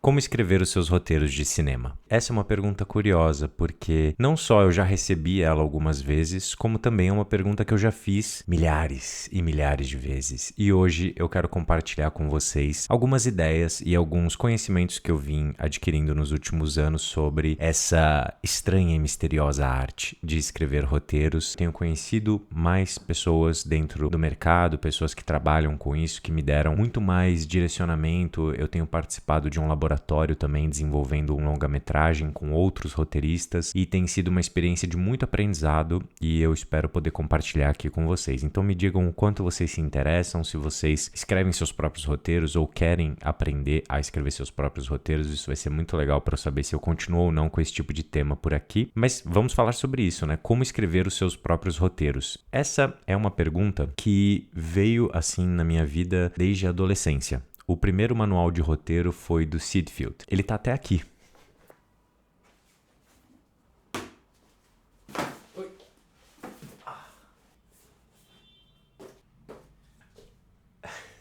Como escrever os seus roteiros de cinema? Essa é uma pergunta curiosa, porque não só eu já recebi ela algumas vezes, como também é uma pergunta que eu já fiz milhares e milhares de vezes. E hoje eu quero compartilhar com vocês algumas ideias e alguns conhecimentos que eu vim adquirindo nos últimos anos sobre essa estranha e misteriosa arte de escrever roteiros. Tenho conhecido mais pessoas dentro do mercado, pessoas que trabalham com isso, que me deram muito mais direcionamento. Eu tenho participado de um laboratório também desenvolvendo um longa-metragem com outros roteiristas e tem sido uma experiência de muito aprendizado e eu espero poder compartilhar aqui com vocês. Então me digam o quanto vocês se interessam, se vocês escrevem seus próprios roteiros ou querem aprender a escrever seus próprios roteiros. Isso vai ser muito legal para eu saber se eu continuo ou não com esse tipo de tema por aqui. Mas vamos falar sobre isso, né? Como escrever os seus próprios roteiros. Essa é uma pergunta que veio assim na minha vida desde a adolescência. O primeiro manual de roteiro foi do Sid Field. Ele tá até aqui.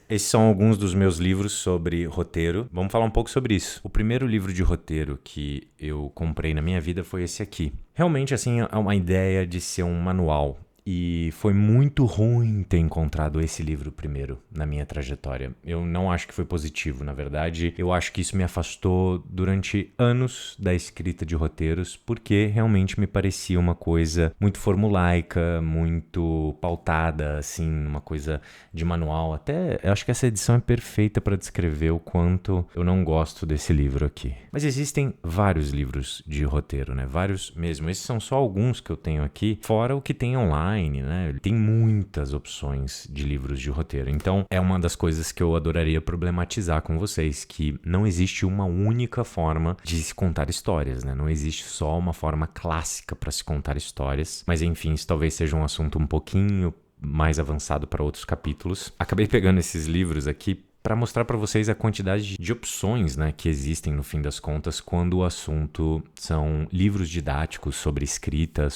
Esses são alguns dos meus livros sobre roteiro. Vamos falar um pouco sobre isso. O primeiro livro de roteiro que eu comprei na minha vida foi esse aqui. Realmente, assim, é uma ideia de ser um manual. E foi muito ruim ter encontrado esse livro primeiro na minha trajetória. Eu não acho que foi positivo, na verdade. Eu acho que isso me afastou durante anos da escrita de roteiros, porque realmente me parecia uma coisa muito formulaica, muito pautada, assim, uma coisa de manual. Até eu acho que essa edição é perfeita para descrever o quanto eu não gosto desse livro aqui. Mas existem vários livros de roteiro, né? Vários mesmo. Esses são só alguns que eu tenho aqui, fora o que tem online. Né? Tem muitas opções de livros de roteiro. Então, é uma das coisas que eu adoraria problematizar com vocês, que não existe uma única forma de se contar histórias, né? Não existe só uma forma clássica para se contar histórias. Mas, enfim, isso talvez seja um assunto um pouquinho mais avançado para outros capítulos. Acabei pegando esses livros aqui para mostrar para vocês a quantidade de opções, né, que existem no fim das contas quando o assunto são livros didáticos sobre escrita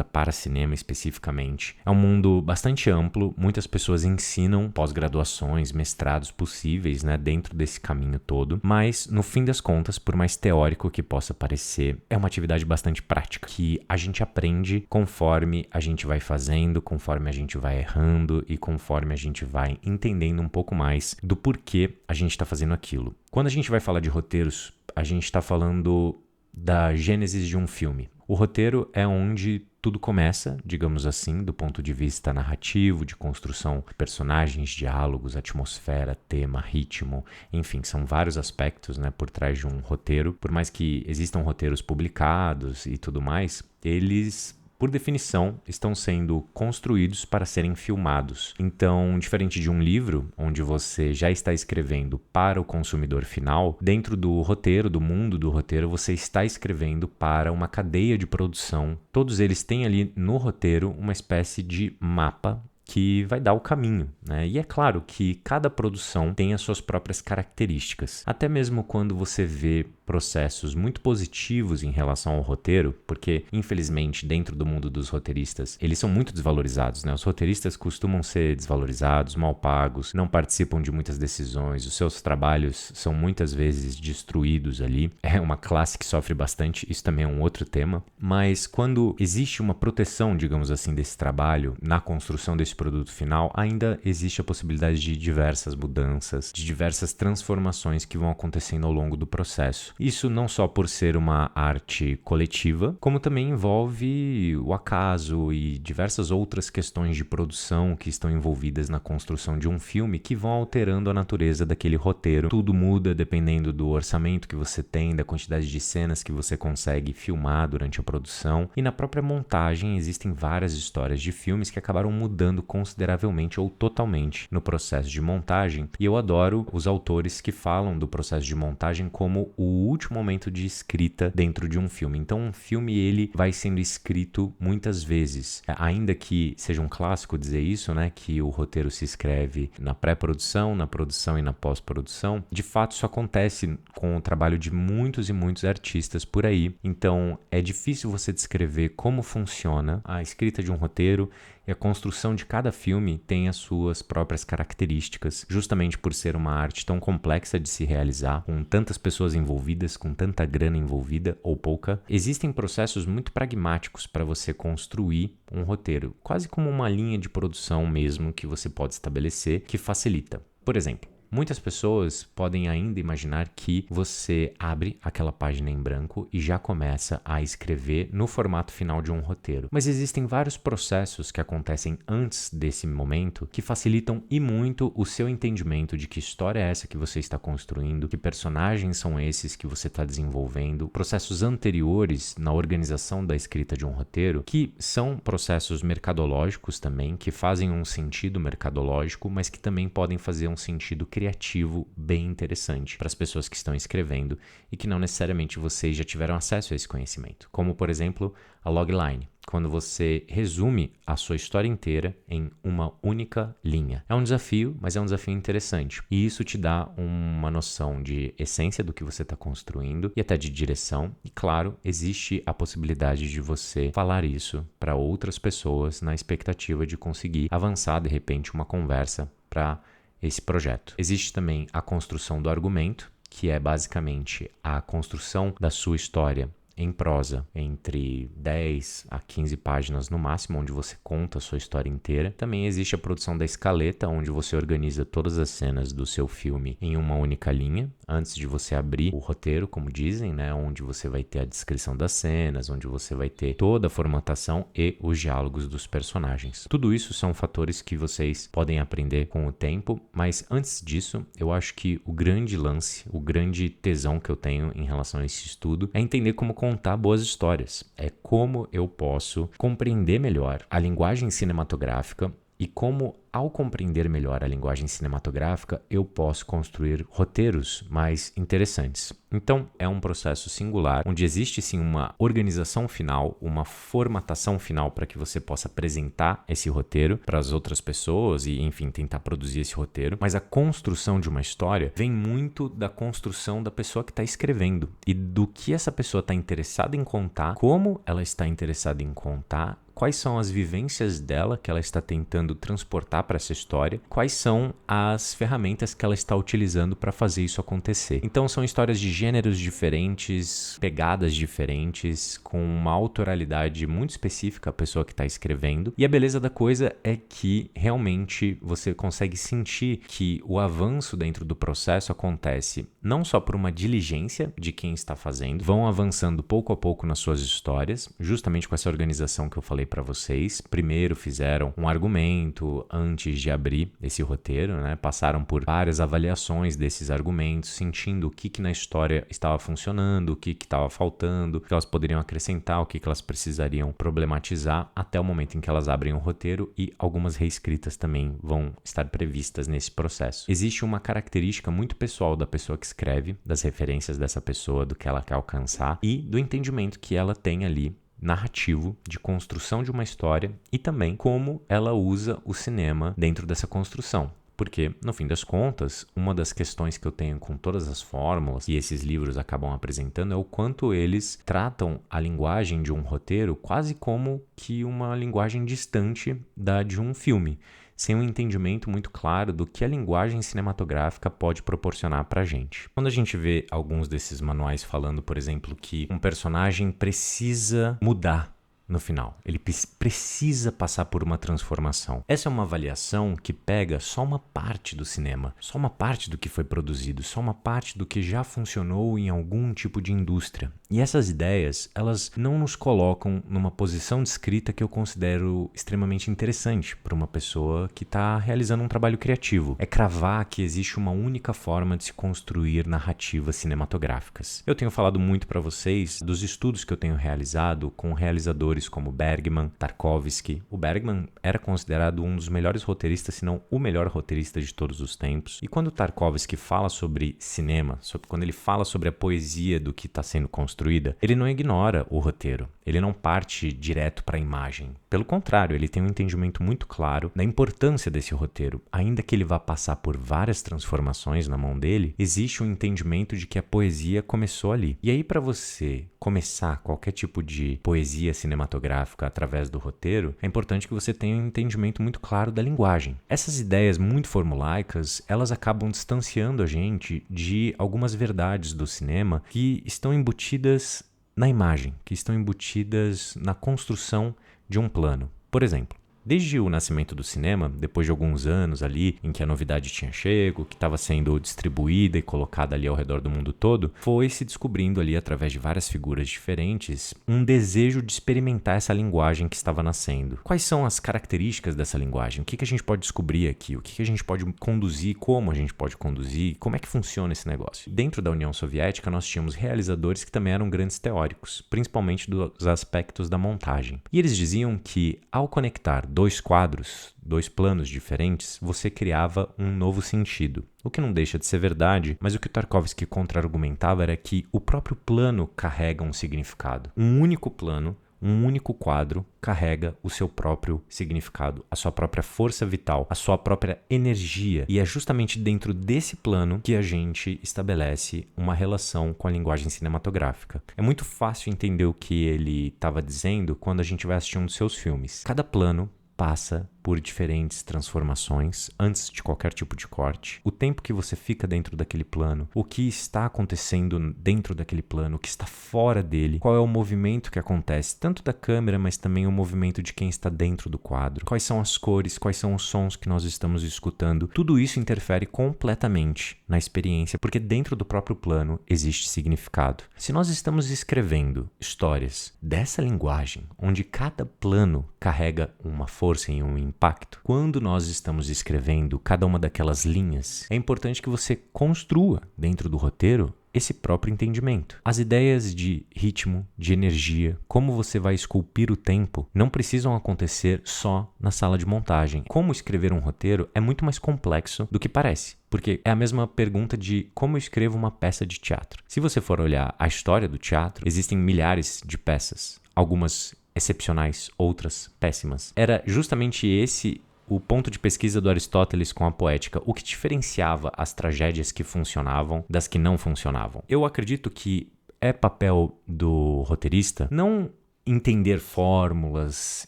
para cinema especificamente. É um mundo bastante amplo, muitas pessoas ensinam pós-graduações, mestrados possíveis, né, dentro desse caminho todo, mas no fim das contas, por mais teórico que possa parecer, é uma atividade bastante prática, que a gente aprende conforme a gente vai fazendo, conforme a gente vai errando e conforme a gente vai entendendo um pouco mais do porquê a gente está fazendo aquilo. Quando a gente vai falar de roteiros, a gente está falando da gênese de um filme. O roteiro é onde tudo começa, digamos assim, do ponto de vista narrativo, de construção de personagens, diálogos, atmosfera, tema, ritmo, enfim, são vários aspectos, né, por trás de um roteiro. Por mais que existam roteiros publicados e tudo mais, eles, por definição, estão sendo construídos para serem filmados. Então, diferente de um livro, onde você já está escrevendo para o consumidor final, dentro do roteiro, do mundo do roteiro, você está escrevendo para uma cadeia de produção. Todos eles têm ali no roteiro uma espécie de mapa que vai dar o caminho, né? E é claro que cada produção tem as suas próprias características. Até mesmo quando você vê processos muito positivos em relação ao roteiro, porque, infelizmente, dentro do mundo dos roteiristas, eles são muito desvalorizados, né? Os roteiristas costumam ser desvalorizados, mal pagos, não participam de muitas decisões, os seus trabalhos são muitas vezes destruídos ali. É uma classe que sofre bastante, isso também é um outro tema. Mas quando existe uma proteção, digamos assim, desse trabalho, na construção desse produto final, ainda existe a possibilidade de diversas mudanças, de diversas transformações que vão acontecendo ao longo do processo. Isso não só por ser uma arte coletiva, como também envolve o acaso e diversas outras questões de produção que estão envolvidas na construção de um filme que vão alterando a natureza daquele roteiro. Tudo muda dependendo do orçamento que você tem, da quantidade de cenas que você consegue filmar durante a produção. E na própria montagem existem várias histórias de filmes que acabaram mudando consideravelmente ou totalmente no processo de montagem. E eu adoro os autores que falam do processo de montagem como o último momento de escrita dentro de um filme. Então, um filme, ele vai sendo escrito muitas vezes. Ainda que seja um clássico dizer isso, né? Que o roteiro se escreve na pré-produção, na produção e na pós-produção. De fato, isso acontece com o trabalho de muitos e muitos artistas por aí. Então, é difícil você descrever como funciona a escrita de um roteiro E a construção de cada filme tem as suas próprias características, justamente por ser uma arte tão complexa de se realizar, com tantas pessoas envolvidas, com tanta grana envolvida ou pouca. Existem processos muito pragmáticos para você construir um roteiro, quase como uma linha de produção mesmo que você pode estabelecer, que facilita. Por exemplo, muitas pessoas podem ainda imaginar que você abre aquela página em branco e já começa a escrever no formato final de um roteiro. Mas existem vários processos que acontecem antes desse momento que facilitam e muito o seu entendimento de que história é essa que você está construindo, que personagens são esses que você está desenvolvendo, processos anteriores na organização da escrita de um roteiro, que são processos mercadológicos também, que fazem um sentido mercadológico, mas que também podem fazer um sentido criativo bem interessante para as pessoas que estão escrevendo e que não necessariamente vocês já tiveram acesso a esse conhecimento. Como, por exemplo, a logline, quando você resume a sua história inteira em uma única linha. É um desafio, mas é um desafio interessante. E isso te dá uma noção de essência do que você está construindo e até de direção. E claro, existe a possibilidade de você falar isso para outras pessoas na expectativa de conseguir avançar, de repente, uma conversa para esse projeto. Existe também a construção do argumento, que é basicamente a construção da sua história em prosa, entre 10 a 15 páginas no máximo, onde você conta a sua história inteira. Também existe a produção da escaleta, onde você organiza todas as cenas do seu filme em uma única linha, antes de você abrir o roteiro, como dizem, né? Onde você vai ter a descrição das cenas, onde você vai ter toda a formatação e os diálogos dos personagens. Tudo isso são fatores que vocês podem aprender com o tempo, mas antes disso, eu acho que o grande lance, o grande tesão que eu tenho em relação a esse estudo é entender como contar boas histórias. É como eu posso compreender melhor a linguagem cinematográfica e como, ao compreender melhor a linguagem cinematográfica, eu posso construir roteiros mais interessantes. Então, é um processo singular, onde existe sim uma organização final, uma formatação final para que você possa apresentar esse roteiro para as outras pessoas e, enfim, tentar produzir esse roteiro. Mas a construção de uma história vem muito da construção da pessoa que está escrevendo e do que essa pessoa está interessada em contar, como ela está interessada em contar, quais são as vivências dela que ela está tentando transportar para essa história, quais são as ferramentas que ela está utilizando para fazer isso acontecer. Então são histórias de gêneros diferentes, pegadas diferentes, com uma autoralidade muito específica a pessoa que está escrevendo. E a beleza da coisa é que realmente você consegue sentir que o avanço dentro do processo acontece não só por uma diligência de quem está fazendo, vão avançando pouco a pouco nas suas histórias, justamente com essa organização que eu falei para vocês. Primeiro fizeram um argumento antes de abrir esse roteiro, né? Passaram por várias avaliações desses argumentos, sentindo o que na história estava funcionando, o que estava faltando, o que elas poderiam acrescentar, o que elas precisariam problematizar, até o momento em que elas abrem o roteiro, e algumas reescritas também vão estar previstas nesse processo. Existe uma característica muito pessoal da pessoa que escreve, das referências dessa pessoa, do que ela quer alcançar e do entendimento que ela tem ali narrativo, de construção de uma história, e também como ela usa o cinema dentro dessa construção. Porque, no fim das contas, uma das questões que eu tenho com todas as fórmulas e esses livros acabam apresentando é o quanto eles tratam a linguagem de um roteiro quase como que uma linguagem distante da de um filme, sem um entendimento muito claro do que a linguagem cinematográfica pode proporcionar pra gente. Quando a gente vê alguns desses manuais falando, por exemplo, que um personagem precisa mudar no final, ele precisa passar por uma transformação. Essa é uma avaliação que pega só uma parte do cinema, só uma parte do que foi produzido, só uma parte do que já funcionou em algum tipo de indústria. E essas ideias, elas não nos colocam numa posição de escrita que eu considero extremamente interessante para uma pessoa que está realizando um trabalho criativo. É cravar que existe uma única forma de se construir narrativas cinematográficas. Eu tenho falado muito para vocês dos estudos que eu tenho realizado com realizadores como Bergman, Tarkovsky. O Bergman era considerado um dos melhores roteiristas, se não o melhor roteirista de todos os tempos. E quando Tarkovsky fala sobre cinema, quando ele fala sobre a poesia do que está sendo construída, ele não ignora o roteiro. Ele não parte direto para a imagem. Pelo contrário, ele tem um entendimento muito claro da importância desse roteiro. Ainda que ele vá passar por várias transformações na mão dele, existe um entendimento de que a poesia começou ali. E aí, para você começar qualquer tipo de poesia cinematográfica, cinematográfica através do roteiro, é importante que você tenha um entendimento muito claro da linguagem. Essas ideias muito formulaicas, elas acabam distanciando a gente de algumas verdades do cinema que estão embutidas na imagem, que estão embutidas na construção de um plano. Por exemplo, desde o nascimento do cinema, depois de alguns anos ali em que a novidade tinha chego, que estava sendo distribuída e colocada ali ao redor do mundo todo, foi se descobrindo ali através de várias figuras diferentes um desejo de experimentar essa linguagem que estava nascendo. Quais são as características dessa linguagem? O que a gente pode descobrir aqui? O que a gente pode conduzir? Como a gente pode conduzir? Como é que funciona esse negócio? Dentro da União Soviética, nós tínhamos realizadores que também eram grandes teóricos, principalmente dos aspectos da montagem. E eles diziam que ao conectar dois quadros, dois planos diferentes, você criava um novo sentido. O que não deixa de ser verdade, mas o que o Tarkovsky contra-argumentava era que o próprio plano carrega um significado. Um único plano, um único quadro carrega o seu próprio significado, a sua própria força vital, a sua própria energia. E é justamente dentro desse plano que a gente estabelece uma relação com a linguagem cinematográfica. É muito fácil entender o que ele estava dizendo quando a gente vai assistir um dos seus filmes. Cada plano passa por diferentes transformações antes de qualquer tipo de corte. O tempo que você fica dentro daquele plano, o que está acontecendo dentro daquele plano, o que está fora dele, qual é o movimento que acontece, tanto da câmera, mas também o movimento de quem está dentro do quadro. Quais são as cores, quais são os sons que nós estamos escutando. Tudo isso interfere completamente na experiência, porque dentro do próprio plano existe significado. Se nós estamos escrevendo histórias dessa linguagem, onde cada plano carrega uma força e um impacto, quando nós estamos escrevendo cada uma daquelas linhas, é importante que você construa dentro do roteiro esse próprio entendimento. As ideias de ritmo, de energia, como você vai esculpir o tempo, não precisam acontecer só na sala de montagem. Como escrever um roteiro é muito mais complexo do que parece, porque é a mesma pergunta de como eu escrevo uma peça de teatro. Se você for olhar a história do teatro, existem milhares de peças, algumas excepcionais, outras péssimas. Era justamente esse o ponto de pesquisa do Aristóteles com a poética, o que diferenciava as tragédias que funcionavam das que não funcionavam. Eu acredito que é papel do roteirista não entender fórmulas,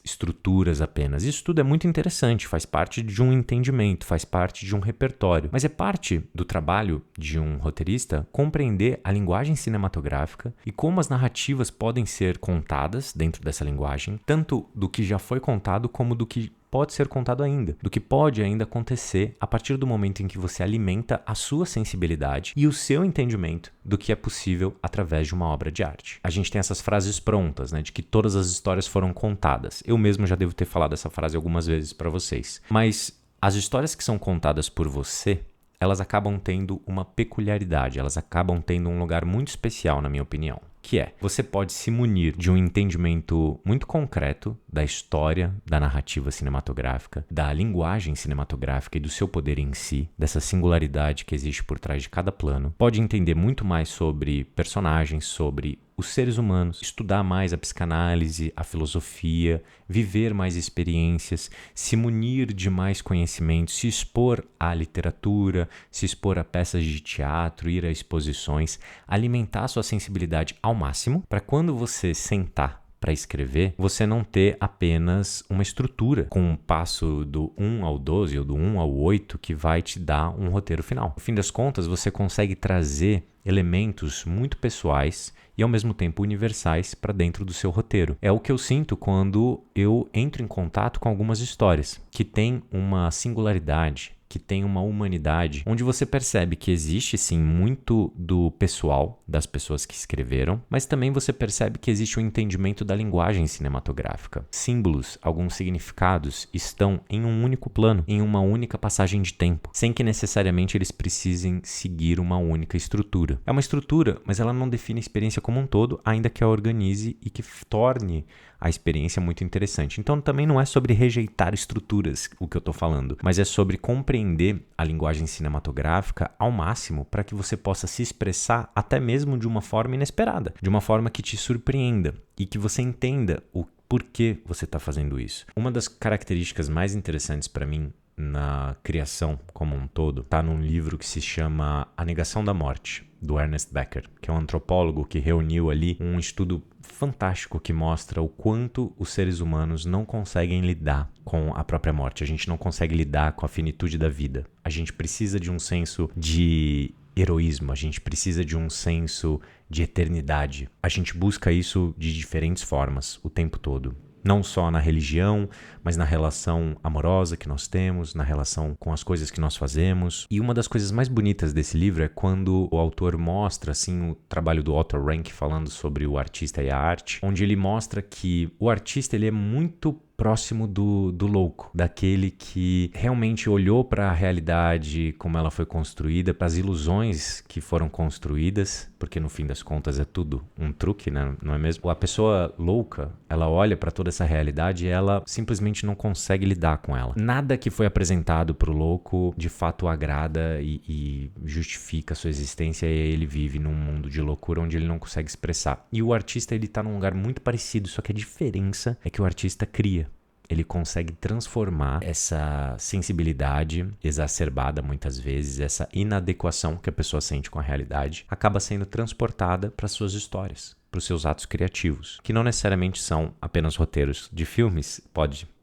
estruturas apenas. Isso tudo é muito interessante, faz parte de um entendimento, faz parte de um repertório. Mas é parte do trabalho de um roteirista compreender a linguagem cinematográfica e como as narrativas podem ser contadas dentro dessa linguagem, tanto do que já foi contado como do que pode ser contado ainda, do que pode ainda acontecer a partir do momento em que você alimenta a sua sensibilidade e o seu entendimento do que é possível através de uma obra de arte. A gente tem essas frases prontas, né, de que todas as histórias foram contadas. Eu mesmo já devo ter falado essa frase algumas vezes para vocês. Mas as histórias que são contadas por você, elas acabam tendo uma peculiaridade, elas acabam tendo um lugar muito especial, na minha opinião. Que é, você pode se munir de um entendimento muito concreto da história, da narrativa cinematográfica, da linguagem cinematográfica e do seu poder em si, dessa singularidade que existe por trás de cada plano. Pode entender muito mais sobre personagens, sobre os seres humanos, estudar mais a psicanálise, a filosofia, viver mais experiências, se munir de mais conhecimentos, se expor à literatura, se expor a peças de teatro, ir a exposições, alimentar sua sensibilidade ao máximo, para quando você sentar para escrever, você não ter apenas uma estrutura com um passo do 1 ao 12 ou do 1 ao 8 que vai te dar um roteiro final. No fim das contas, você consegue trazer elementos muito pessoais e ao mesmo tempo universais para dentro do seu roteiro. É o que eu sinto quando eu entro em contato com algumas histórias que têm uma singularidade, que tem uma humanidade, onde você percebe que existe sim muito do pessoal das pessoas que escreveram, mas também você percebe que existe um entendimento da linguagem cinematográfica. Símbolos, alguns significados estão em um único plano, em uma única passagem de tempo, sem que necessariamente eles precisem seguir uma única estrutura. É uma estrutura, mas ela não define a experiência como um todo, ainda que a organize e que torne a experiência muito interessante. Então também não é sobre rejeitar estruturas o que eu estou falando, mas é sobre compreender a linguagem cinematográfica ao máximo para que você possa se expressar até mesmo de uma forma inesperada, de uma forma que te surpreenda e que você entenda o porquê você está fazendo isso. Uma das características mais interessantes para mim na criação como um todo está num livro que se chama A Negação da Morte, do Ernest Becker, que é um antropólogo que reuniu ali um estudo fantástico que mostra o quanto os seres humanos não conseguem lidar com a própria morte. A gente não consegue lidar com a finitude da vida. A gente precisa de um senso de heroísmo, a gente precisa de um senso de eternidade. A gente busca isso de diferentes formas o tempo todo. Não só na religião, mas na relação amorosa que nós temos, na relação com as coisas que nós fazemos. E uma das coisas mais bonitas desse livro é quando o autor mostra assim, o trabalho do Otto Rank falando sobre o artista e a arte, onde ele mostra que o artista ele é muito próximo do louco, daquele que realmente olhou para a realidade como ela foi construída, para as ilusões que foram construídas, porque no fim das contas é tudo um truque, né? Não é mesmo? A pessoa louca, ela olha para toda essa realidade e ela simplesmente não consegue lidar com ela. Nada que foi apresentado para o louco de fato agrada e justifica a sua existência, e ele vive num mundo de loucura onde ele não consegue expressar. E o artista, ele tá num lugar muito parecido, só que a diferença é que o artista cria. Ele consegue transformar essa sensibilidade exacerbada muitas vezes, essa inadequação que a pessoa sente com a realidade, acaba sendo transportada para suas histórias, para os seus atos criativos, que não necessariamente são apenas roteiros de filmes.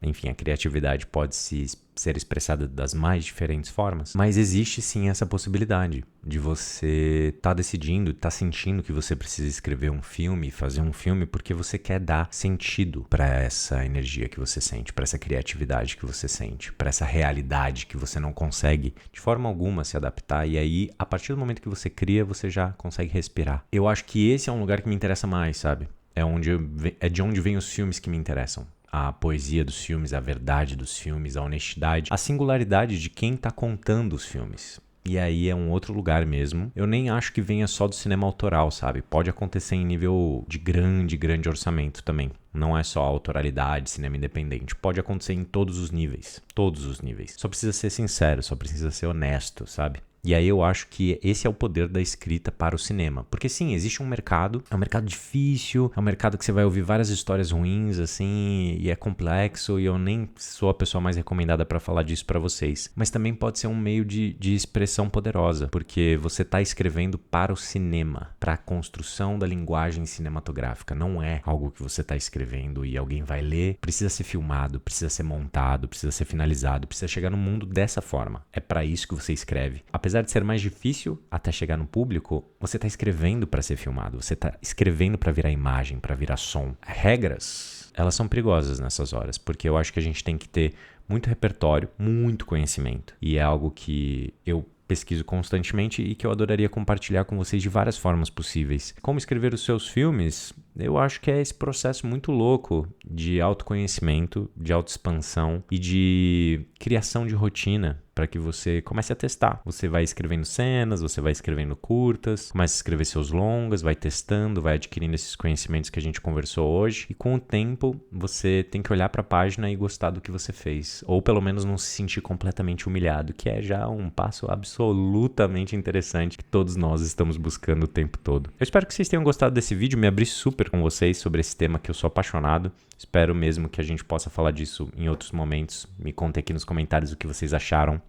Enfim, a criatividade pode ser expressada das mais diferentes formas, mas existe sim essa possibilidade de você estar decidindo, estar sentindo que você precisa escrever um filme, fazer um filme, porque você quer dar sentido para essa energia que você sente, para essa criatividade que você sente, para essa realidade que você não consegue de forma alguma se adaptar, e aí, a partir do momento que você cria, você já consegue respirar. Eu acho que esse é um lugar que me interessa mais, sabe? É de onde vêm os filmes que me interessam. A poesia dos filmes, a verdade dos filmes, a honestidade, a singularidade de quem está contando os filmes. E aí é um outro lugar mesmo. Eu nem acho que venha só do cinema autoral, sabe? Pode acontecer em nível de grande orçamento também. Não é só autoralidade, cinema independente. Pode acontecer em todos os níveis. Todos os níveis. Só precisa ser sincero, só precisa ser honesto, sabe? E aí eu acho que esse é o poder da escrita para o cinema. Porque sim, existe um mercado, é um mercado difícil, é um mercado que você vai ouvir várias histórias ruins, assim, e é complexo, e eu nem sou a pessoa mais recomendada para falar disso para vocês. Mas também pode ser um meio de expressão poderosa, porque você está escrevendo para o cinema, para a construção da linguagem cinematográfica. Não é algo que você está escrevendo e alguém vai ler, precisa ser filmado, precisa ser montado, precisa ser finalizado, precisa chegar no mundo dessa forma. É para isso que você escreve. Apesar de ser mais difícil até chegar no público, você está escrevendo para ser filmado, você está escrevendo para virar imagem, para virar som. Regras, elas são perigosas nessas horas, porque eu acho que a gente tem que ter muito repertório, muito conhecimento. E é algo que eu pesquiso constantemente e que eu adoraria compartilhar com vocês de várias formas possíveis. Como escrever os seus filmes, eu acho que é esse processo muito louco de autoconhecimento, de autoexpansão e de criação de rotina para que você comece a testar. Você vai escrevendo cenas, você vai escrevendo curtas, começa a escrever seus longas, vai testando, vai adquirindo esses conhecimentos que a gente conversou hoje, e com o tempo você tem que olhar para a página e gostar do que você fez, ou pelo menos não se sentir completamente humilhado, que é já um passo absolutamente interessante que todos nós estamos buscando o tempo todo. Eu espero que vocês tenham gostado desse vídeo, me abri super com vocês sobre esse tema que eu sou apaixonado. Espero mesmo que a gente possa falar disso em outros momentos. Me contem aqui nos comentários o que vocês acharam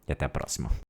e até a próxima.